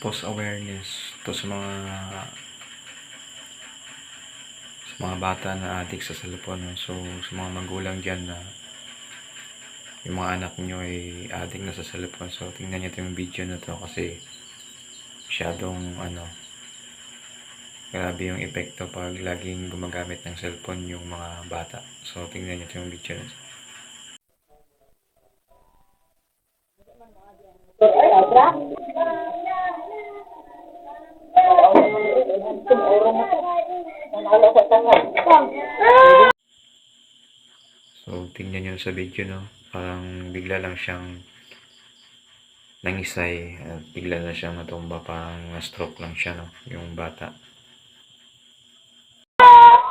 post awareness to sa mga bata na addict sa cellphone, no? So sa mga magulang dyan na yung mga anak nyo ay addict na sa cellphone, so tingnan nyo yung video na to kasi masyadong grabe yung epekto pag laging gumagamit ng cellphone yung mga bata. So tingnan nyo yung video na to. So tingnan nyo sa video, no? Parang bigla lang siyang nangisay at bigla na siyang natumba, parang na-stroke lang siya, no? Yung bata.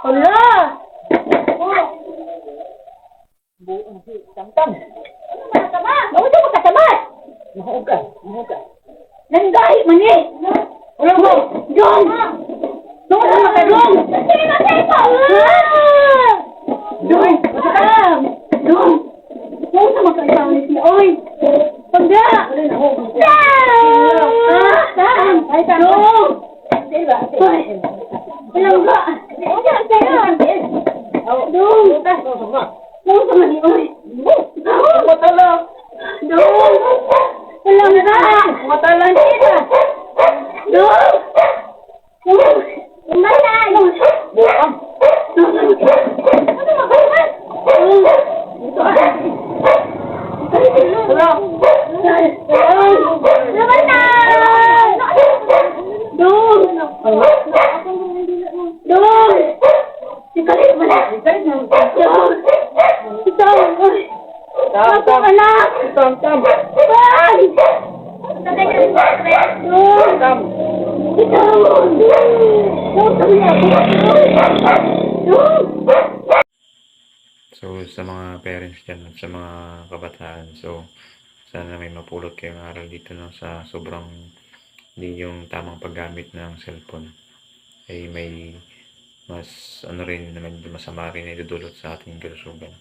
Hala! Tamtam. Masama! Nauto mo kasama! Mahog ka. Nanday, mani! Wala mo! Jong! Tungkol sa maka, Jong! Sige na sa ito! Jong! Jong! Tungkol sa maka ikaw ni si Oy! Pagda! Saan? Ay, saan? Jong! Walang ba? Dong! Dong sama ni Oy! Matala! Dong! Walang ba? Matala niya! Dong! Dong! Umala! Buang! Dong! Ano magawa? Dong! Wala! Naman na! Dong! Dong! Ikalit mo na! Dong! Ikaw! Ako anak! Tam! Bang! Dong! Tam! Ikaw! Dong! Dong! So sa mga parents dyan at sa mga kabataan, so sana may mapulot kayong aral dito, no? Sa sobrang hindi yung tamang paggamit ng cellphone ay may mas rin naman, masama rin na idudulot sa ating kalusugan.